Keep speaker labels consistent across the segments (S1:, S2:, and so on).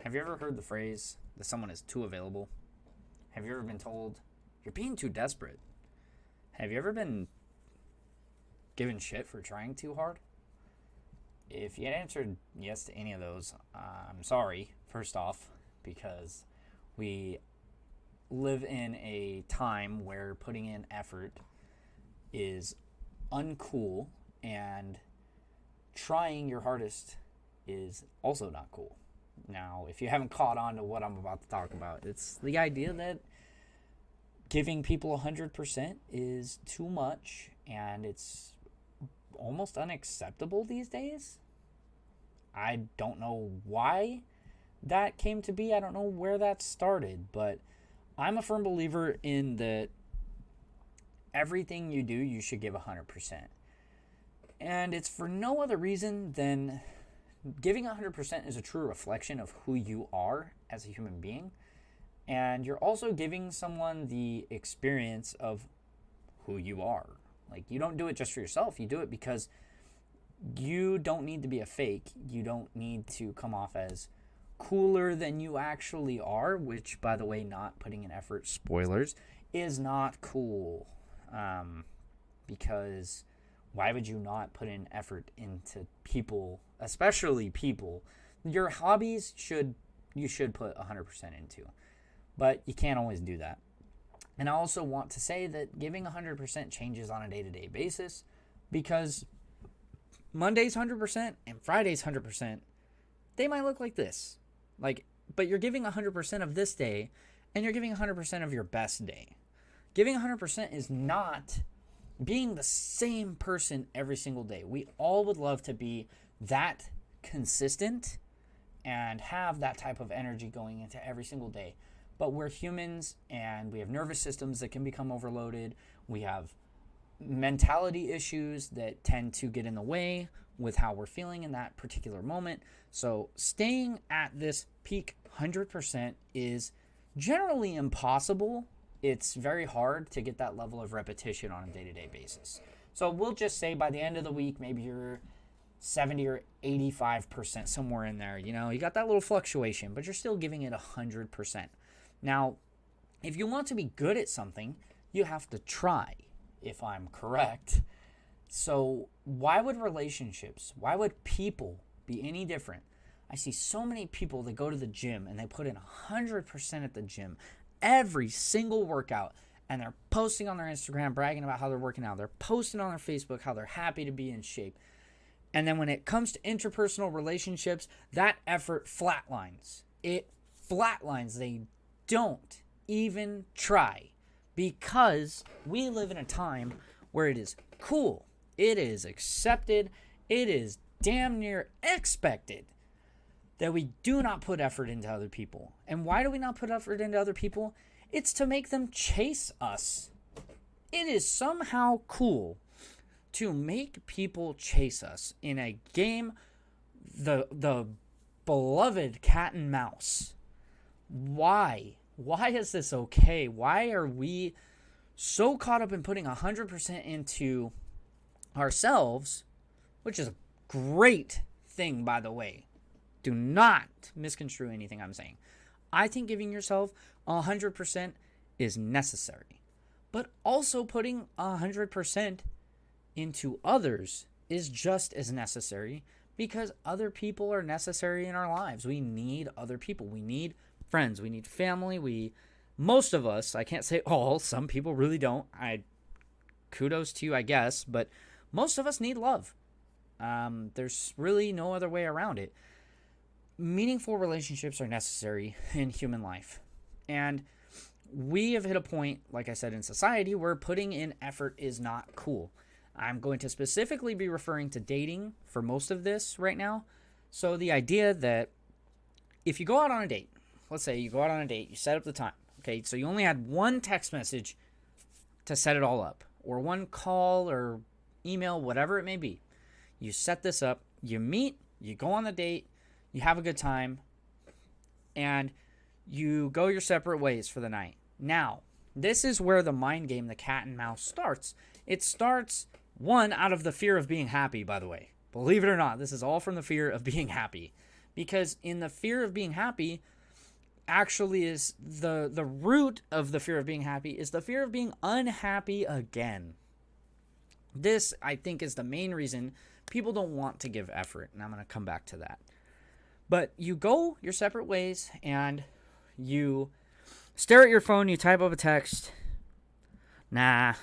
S1: Have you ever heard the phrase that someone is too available? Have you ever been told you're being too desperate? Have you ever been given shit for trying too hard? If you had answered yes to any of those, I'm sorry, first off, because we live in a time where putting in effort is uncool and trying your hardest is also not cool. Now, if you haven't caught on to what I'm about to talk about, it's the idea that giving people 100% is too much and it's almost unacceptable these days. I don't know why that came to be. I don't know where that started, but I'm a firm believer in that everything you do, you should give 100%. And it's for no other reason than giving 100% is a true reflection of who you are as a human being. And you're also giving someone the experience of who you are. Like, you don't do it just for yourself. You do it because you don't need to be a fake. You don't need to come off as cooler than you actually are, which, by the way, not putting in effort, spoilers, is not cool. Because why would you not put in effort into people, especially people? Your hobbies you should put 100% into, but you can't always do that. And I also want to say that giving 100% changes on a day-to-day basis, because Monday's 100% and Friday's 100%, they might look like this. But you're giving 100% of this day, and you're giving 100% of your best day. Giving 100% is not being the same person every single day. We all would love to be that consistent and have that type of energy going into every single day. But we're humans, and we have nervous systems that can become overloaded. We have mentality issues that tend to get in the way with how we're feeling in that particular moment. So staying at this peak 100% is generally impossible. It's very hard to get that level of repetition on a day-to-day basis. So we'll just say by the end of the week, maybe you're 70 or 85%, somewhere in there. You know, you got that little fluctuation, but you're still giving it 100%. Now, if you want to be good at something, you have to try, if I'm correct. So why would relationships, why would people be any different? I see so many people that go to the gym and they put in 100% at the gym, every single workout, and they're posting on their Instagram, bragging about how they're working out. They're posting on their Facebook how they're happy to be in shape. And then when it comes to interpersonal relationships, that effort flatlines. It flatlines. They don't even try, because we live in a time where it is cool, it is accepted, it is damn near expected that we do not put effort into other people. And why do we not put effort into other people? It's to make them chase us. It is somehow cool to make people chase us in a game, the beloved cat and mouse. Why? Why is this okay? Why are we so caught up in putting 100% into ourselves, which is a great thing, by the way. Do not misconstrue anything I'm saying. I think giving yourself 100% is necessary. But also putting 100% into others is just as necessary, because other people are necessary in our lives. We need other people. We need friends. We need family. Most of us, I can't say all, some people really don't. Kudos to you, I guess, but most of us need love. There's really no other way around it. Meaningful relationships are necessary in human life. And we have hit a point, like I said, in society where putting in effort is not cool. I'm going to specifically be referring to dating for most of this right now. So the idea that if you go out on a date, let's say you go out on a date, you set up the time, okay? So you only had one text message to set it all up, or one call or email, whatever it may be. You set this up, you meet, you go on the date, you have a good time, and you go your separate ways for the night. Now, this is where the mind game, the cat and mouse, starts. It starts, one, out of the fear of being happy, by the way. Believe it or not, this is all from the fear of being happy. Because in the fear of being happy, actually is the root of the fear of being happy is the fear of being unhappy again. This, I think, is the main reason people don't want to give effort, and I'm going to come back to that. But you go your separate ways, and you stare at your phone, you type up a text. Nah.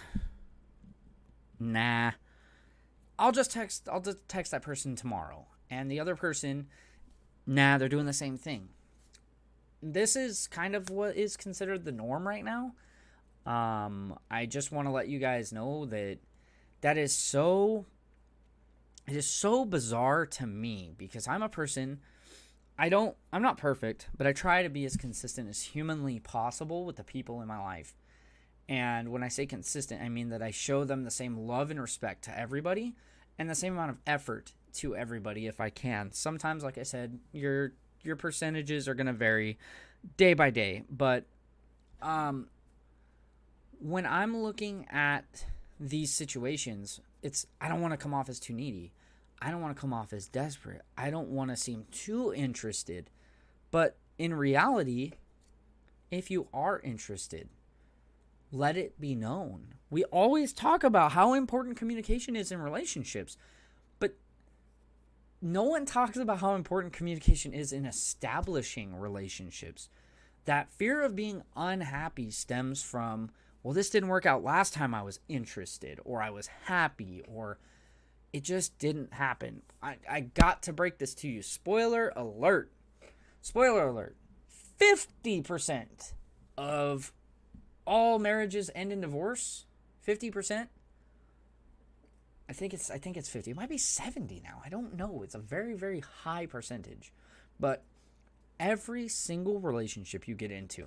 S1: I'll just text that person tomorrow. And the other person, nah, they're doing the same thing. This is kind of what is considered the norm right now. I just want to let you guys know that it is so bizarre to me, because I'm a person, I'm not perfect, but I try to be as consistent as humanly possible with the people in my life. And when I say consistent, I mean that I show them the same love and respect to everybody and the same amount of effort to everybody if I can. Sometimes, like I said, your percentages are going to vary day by day. But when I'm looking at these situations, I don't want to come off as too needy. I don't want to come off as desperate. I don't want to seem too interested. But in reality, if you are interested, let it be known. We always talk about how important communication is in relationships, but no one talks about how important communication is in establishing relationships. That fear of being unhappy stems from, well, this didn't work out last time I was interested, or I was happy, or it just didn't happen. I got to break this to you. Spoiler alert. 50% of all marriages end in divorce. 50%. I think it's 50. It might be 70 now. I don't know. It's a very, very high percentage. But every single relationship you get into,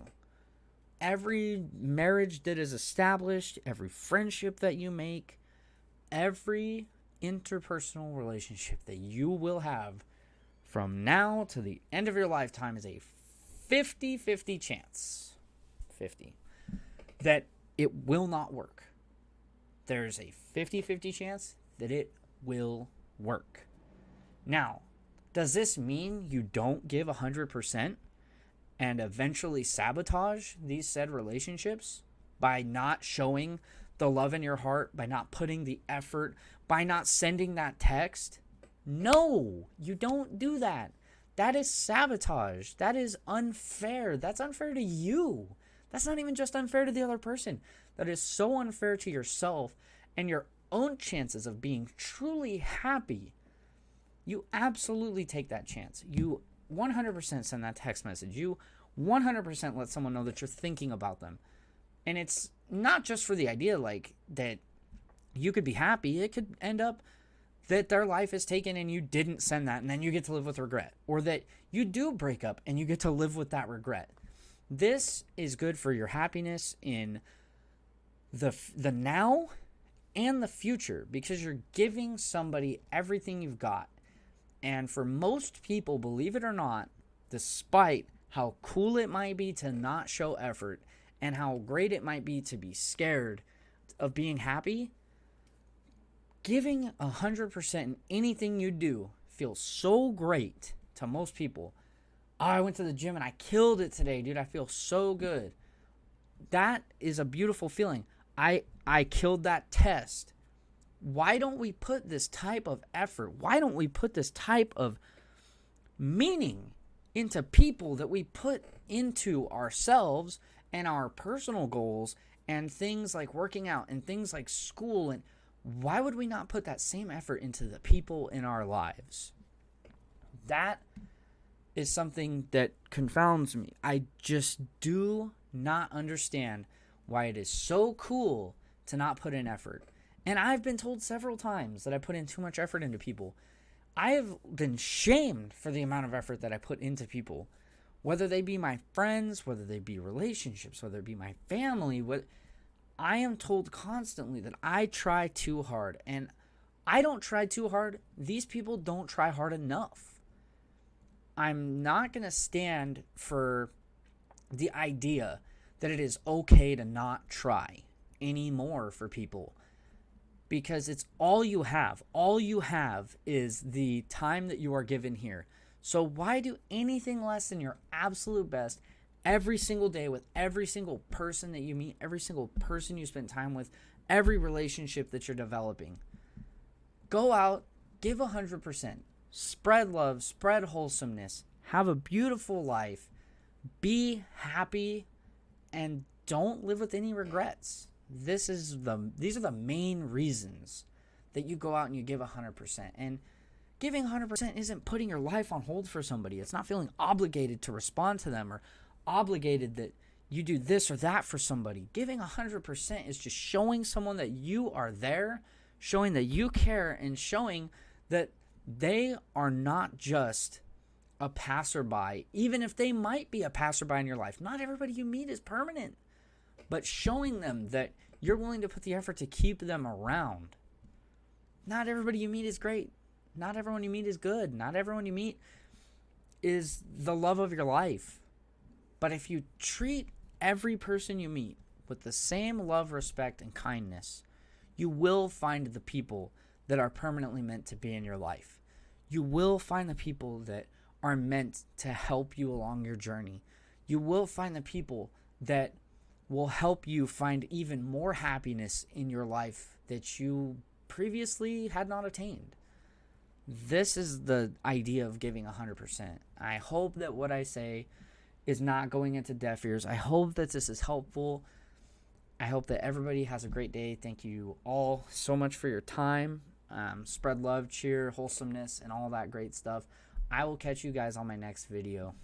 S1: every marriage that is established, every friendship that you make, every interpersonal relationship that you will have from now to the end of your lifetime is a 50-50 chance. 50. That it will not work. There's a 50-50 chance that it will work. Now, does this mean you don't give 100% and eventually sabotage these said relationships by not showing the love in your heart, by not putting the effort, by not sending that text? No, you don't do that. That is sabotage. That is unfair. That's unfair to you. That's not even just unfair to the other person. That is so unfair to yourself and your own chances of being truly happy. You absolutely take that chance. You 100% send that text message. You 100% let someone know that you're thinking about them. And it's not just for the idea like that you could be happy. It could end up that their life is taken and you didn't send that, and then you get to live with regret. Or that you do break up and you get to live with that regret. This is good for your happiness in the now and the future, because you're giving somebody everything you've got. And for most people, believe it or not, despite how cool it might be to not show effort and how great it might be to be scared of being happy, giving 100% in anything you do feels so great to most people. Oh, I went to the gym and I killed it today, dude. I feel so good. That is a beautiful feeling. I killed that test. Why don't we put this type of effort? Why don't we put this type of meaning into people that we put into ourselves and our personal goals and things like working out and things like school? And why would we not put that same effort into the people in our lives? That is something that confounds me. I just do not understand why it is so cool to not put in effort. And I've been told several times that I put in too much effort into people. I have been shamed for the amount of effort that I put into people, whether they be my friends, whether they be relationships, whether it be my family. I am told constantly that I try too hard, and I don't try too hard. These people don't try hard enough. I'm not going to stand for the idea that it is okay to not try anymore for people, because it's all you have. All you have is the time that you are given here. So why do anything less than your absolute best every single day with every single person that you meet, every single person you spend time with, every relationship that you're developing? Go out, give 100%, spread love, spread wholesomeness, have a beautiful life, be happy, and don't live with any regrets. These are the main reasons that you go out and you give 100%. And giving 100% isn't putting your life on hold for somebody. It's not feeling obligated to respond to them or obligated that you do this or that for somebody. Giving 100% is just showing someone that you are there, showing that you care, and showing that they are not just a passerby, even if they might be a passerby in your life. Not everybody you meet is permanent, but showing them that you're willing to put the effort to keep them around. Not everybody you meet is great. Not everyone you meet is good. Not everyone you meet is the love of your life. But if you treat every person you meet with the same love, respect, and kindness, you will find the people that are permanently meant to be in your life. You will find the people that are meant to help you along your journey. You will find the people that will help you find even more happiness in your life that you previously had not attained. This is the idea of giving 100%. I hope that what I say is not going into deaf ears. I hope that this is helpful. I hope that everybody has a great day. Thank you all so much for your time. Spread love, cheer, wholesomeness, and all that great stuff. I will catch you guys on my next video.